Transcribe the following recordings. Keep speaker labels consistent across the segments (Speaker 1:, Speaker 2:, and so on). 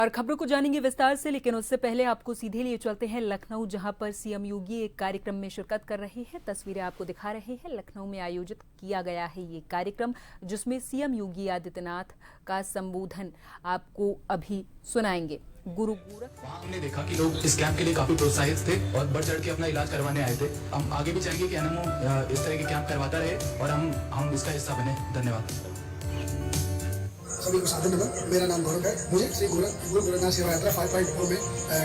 Speaker 1: और खबरों को जानेंगे विस्तार से, लेकिन उससे पहले आपको सीधे लिए चलते हैं लखनऊ, जहां पर सीएम योगी एक कार्यक्रम में शिरकत कर रहे हैं। तस्वीरें आपको दिखा रहे हैं। लखनऊ में आयोजित किया गया है ये कार्यक्रम, जिसमें सीएम योगी आदित्यनाथ का संबोधन आपको अभी सुनाएंगे। गुरु गोरख
Speaker 2: हमने देखा कि लोग इस कैंप के लिए काफी प्रोत्साहित थे और बढ़ चढ़ के अपना इलाज करवाने आए थे। हम आगे भी चाहेंगे कि एनएमओ इस तरह के कैंप करवाता रहे और हम इसका हिस्सा बने। धन्यवाद।
Speaker 3: सभी को साधन नमन। मेरा नाम गौरव है। मुझे श्री गुरु गोरखनाथ सेवा यात्रा 5.4 में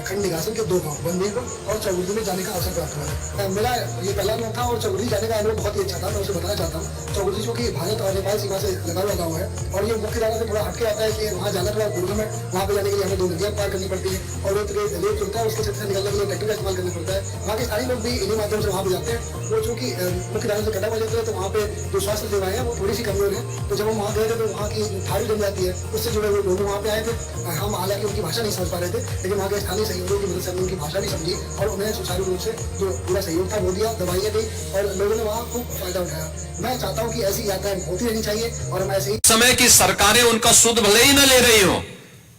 Speaker 3: खंड निगासन के 2 गाँव बंदीपुर और चौगुर्दी में जाने का अवसर प्राप्त हुआ है। मेरा ये पहला अनुभव था और चौगुर्दी जाने का अनुभव बहुत ही अच्छा था। मैं उसे बताना चाहता हूँ। चौगुर्दी जो कि भारत और नेपाल सीमा से लगा हुआ गाँव है और ये मुख्य धारा से थोड़ा हटके आता है कि वहाँ जाना थोड़ा दुर्गम है। वहाँ पे जाने के लिए हमें 2 नदियाँ पार करनी पड़ती है और एक रेत चलता है, उसके क्षेत्र से निकलने के लिए ट्रैक्टर का इस्तेमाल करना पड़ता है। वहाँ के स्थानीय लोग भी इन्हीं माध्यम से वहाँ पे जाते हैं। वो चूँकि मुख्य धारा से कटा हुआ जाता है, तो वहाँ पे जो स्वास्थ्य सेवाएं हैं वो थोड़ी सी कमजोर है। तो जब हम वहाँ गए थे तो वहाँ की थाली जम जाती है, उससे जुड़े हुए लोग वहाँ पे आए थे। हम हालांकि उनकी भाषा नहीं समझ पा रहे थे, लेकिन वहाँ के स्थानीय सहयोगियों की मदद से हमने उनकी भाषा भी समझी और उन्हें सुचारू रूप से जो पूरा सहयोग था वो दिया, दवाइयाँ दी और लोगों ने वहाँ खूब फायदा उठाया। मैं चाहता हूँ कि ऐसी यात्राएं होती रहनी चाहिए और हम ऐसे ही
Speaker 4: समय की सरकारें उनका सुध भले ही न ले रही हो,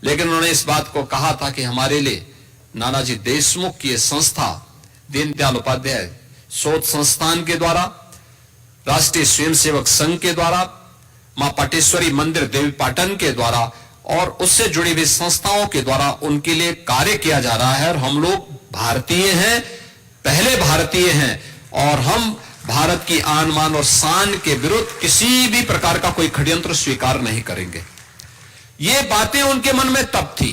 Speaker 4: लेकिन उन्होंने इस बात को कहा था कि हमारे लिए नानाजी देशमुख की संस्था दीनदयाल उपाध्याय शोध संस्थान के द्वारा, राष्ट्रीय स्वयंसेवक संघ के द्वारा, मां पाटेश्वरी मंदिर देवी पाटन के द्वारा और उससे जुड़ी हुई संस्थाओं के द्वारा उनके लिए कार्य किया जा रहा है। और हम लोग भारतीय हैं, पहले भारतीय हैं और हम भारत की आन मान और शान के विरुद्ध किसी भी प्रकार का कोई षड्यंत्र स्वीकार नहीं करेंगे। ये बातें उनके मन में तब थी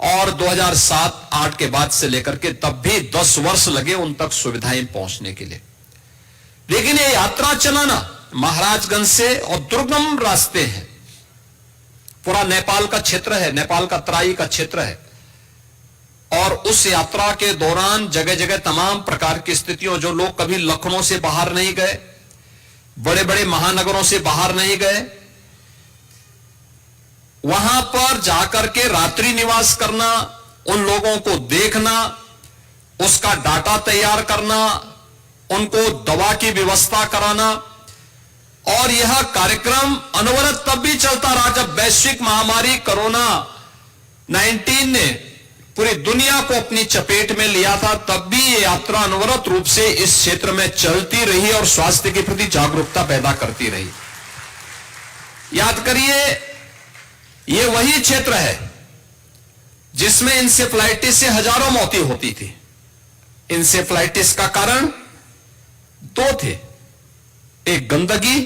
Speaker 4: और 2007-8 के बाद से लेकर के तब भी 10 वर्ष लगे उन तक सुविधाएं पहुंचने के लिए। लेकिन ये यात्रा चलाना महाराजगंज से और दुर्गम रास्ते हैं, पूरा नेपाल का क्षेत्र है, नेपाल का तराई का क्षेत्र है और उस यात्रा के दौरान जगह जगह तमाम प्रकार की स्थितियों, जो लोग कभी लखनऊ से बाहर नहीं गए, बड़े बड़े महानगरों से बाहर नहीं गए, वहां पर जाकर के रात्रि निवास करना, उन लोगों को देखना, उसका डाटा तैयार करना, उनको दवा की व्यवस्था कराना। और यह कार्यक्रम अनवरत तब भी चलता रहा जब वैश्विक महामारी कोरोना 19 ने पूरी दुनिया को अपनी चपेट में लिया था। तब भी ये यात्रा अनवरत रूप से इस क्षेत्र में चलती रही और स्वास्थ्य के प्रति जागरूकता पैदा करती रही। याद करिए, ये वही क्षेत्र है जिसमें इंसेफ्लाइटिस से हजारों मौतें होती थी। इंसेफ्लाइटिस का कारण 2 थे, एक गंदगी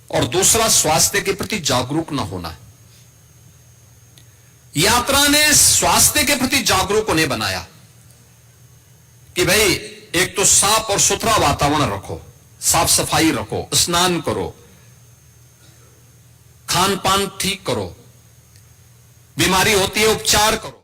Speaker 4: और दूसरा स्वास्थ्य के प्रति जागरूक न होना। यात्रा ने स्वास्थ्य के प्रति जागरूक उन्हें बनाया कि भाई एक तो साफ और सुथरा वातावरण रखो, साफ सफाई रखो, स्नान करो, खान पान ठीक करो, बीमारी होती है उपचार करो।